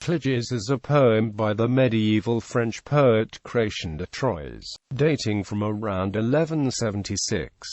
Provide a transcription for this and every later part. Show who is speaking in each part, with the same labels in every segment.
Speaker 1: Cligès is a poem by the medieval French poet Chrétien de Troyes, dating from around 1176.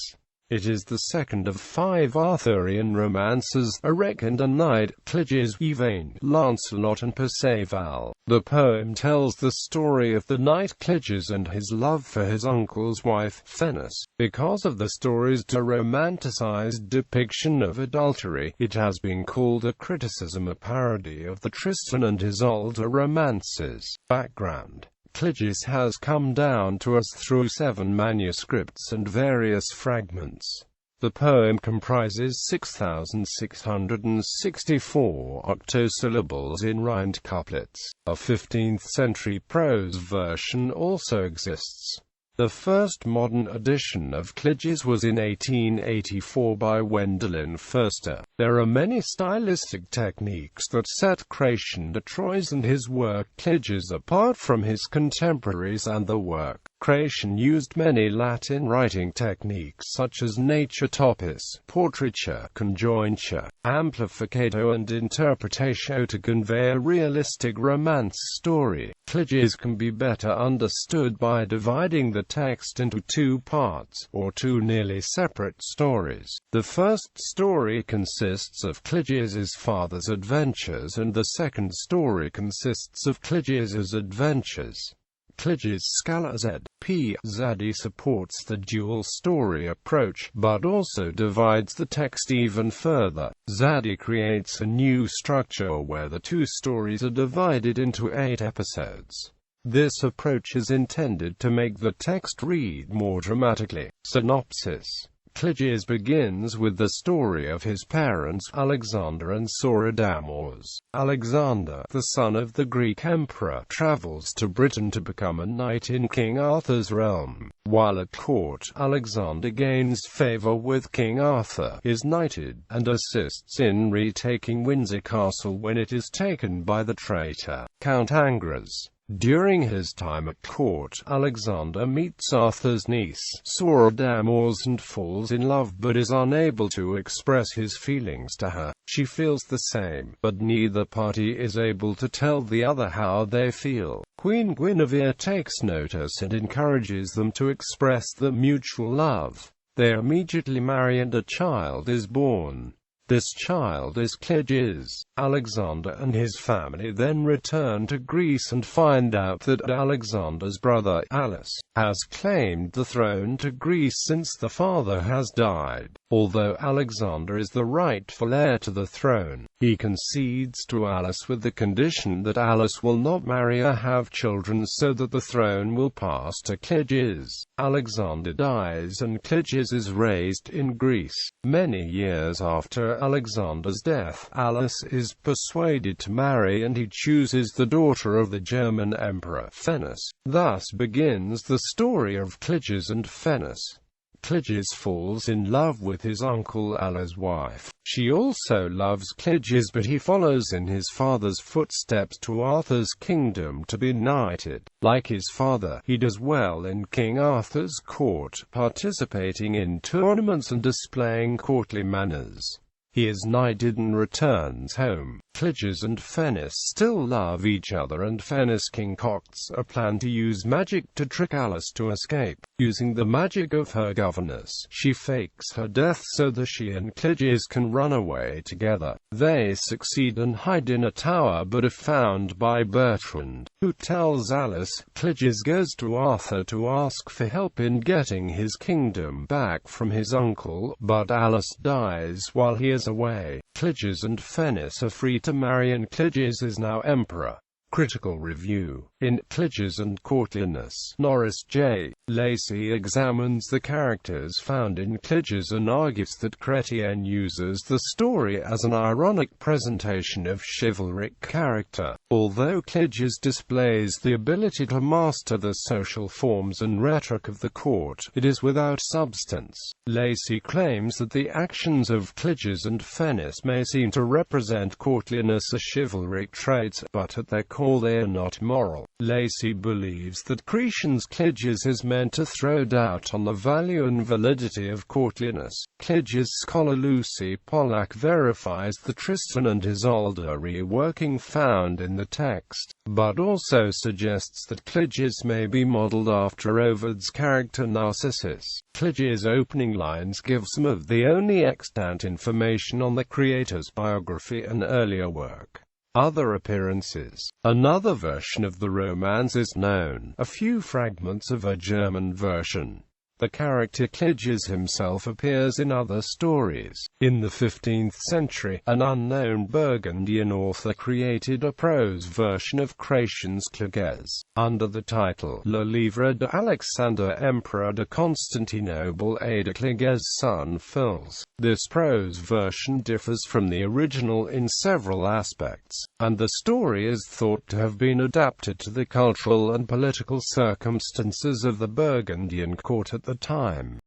Speaker 1: It is the second of 5 Arthurian romances, Erec and Enide, Cligès, Yvain, Lancelot and Perceval. The poem tells the story of the knight Cligès and his love for his uncle's wife, Fenice. Because of the story's de-romanticized depiction of adultery, it has been called a criticism, a parody of the Tristan and Isolde romances. Background: Cligès has come down to us through 7 manuscripts and various fragments. The poem comprises 6,664 octosyllables in rhymed couplets. A 15th-century prose version also exists. The first modern edition of Cligès was in 1884 by Wendelin Foerster. There are many stylistic techniques that set Chrétien de Troyes and his work Cligès apart from his contemporaries and the work. Chrétien used many Latin writing techniques such as nature topis, portraiture, conjointure, amplificato and interpretatio to convey a realistic romance story. Cligès can be better understood by dividing the text into 2 parts, or 2 nearly separate stories. The first story consists of Cligès' father's adventures and the second story consists of Cligès' adventures. Cligès Scala Z.P.Z.E. supports the dual story approach, but also divides the text even further. Zadie creates a new structure where the 2 stories are divided into 8 episodes. This approach is intended to make the text read more dramatically. Synopsis: Cligès begins with the story of his parents, Alexander and Soridamors. Alexander, the son of the Greek emperor, travels to Britain to become a knight in King Arthur's realm. While at court, Alexander gains favor with King Arthur, is knighted, and assists in retaking Windsor Castle when it is taken by the traitor, Count Angras. During his time at court, Alexander meets Arthur's niece, Soridamors, and falls in love but is unable to express his feelings to her. She feels the same, but neither party is able to tell the other how they feel. Queen Guinevere takes notice and encourages them to express their mutual love. They immediately marry and a child is born. This child is Cligès. Alexander and his family then return to Greece and find out that Alexander's brother, Alice, has claimed the throne to Greece since the father has died. Although Alexander is the rightful heir to the throne, he concedes to Alice with the condition that Alice will not marry or have children so that the throne will pass to Cligès. Alexander dies and Cligès is raised in Greece. Many years after Alexander's death, Alice is persuaded to marry and he chooses the daughter of the German emperor, Fenice. Thus begins the story of Cligès and Fenice. Cligès falls in love with his uncle Ala's wife. She also loves Cligès, but he follows in his father's footsteps to Arthur's kingdom to be knighted. Like his father, he does well in King Arthur's court, participating in tournaments and displaying courtly manners. He is knighted and returns home. Cligès and Fenice still love each other and Fenice concocts a plan to use magic to trick Alice to escape. Using the magic of her governess, she fakes her death so that she and Cligès can run away together. They succeed and hide in a tower but are found by Bertrand, who tells Alice. Cligès goes to Arthur to ask for help in getting his kingdom back from his uncle, but Alice dies while he is away. Cligès and Fenice are free to marry and Cligès is now emperor. Critical review. In Cligès and Courtliness, Norris J. Lacey examines the characters found in Cligès and argues that Chrétien uses the story as an ironic presentation of chivalric character. Although Cligès displays the ability to master the social forms and rhetoric of the court, it is without substance. Lacey claims that the actions of Cligès and Fenice may seem to represent courtliness, a chivalric trait, but at their core therefore they are not moral. Lacey believes that Chrétien's Cligès is meant to throw doubt on the value and validity of courtliness. Cligès scholar Lucy Pollack verifies the Tristan and Isolde reworking found in the text, but also suggests that Cligès may be modeled after Ovid's character Narcissus. Cligès' opening lines give some of the only extant information on the creator's biography and earlier work. Other appearances. Another version of the romance is known, a few fragments of a German version. The character Cligès himself appears in other stories. In the 15th century, an unknown Burgundian author created a prose version of Chrétien's Cligès, under the title Le Livre d'Alexandre Empereur de Constantinople et de Cligès son fils. This prose version differs from the original in several aspects, and the story is thought to have been adapted to the cultural and political circumstances of the Burgundian court at the time.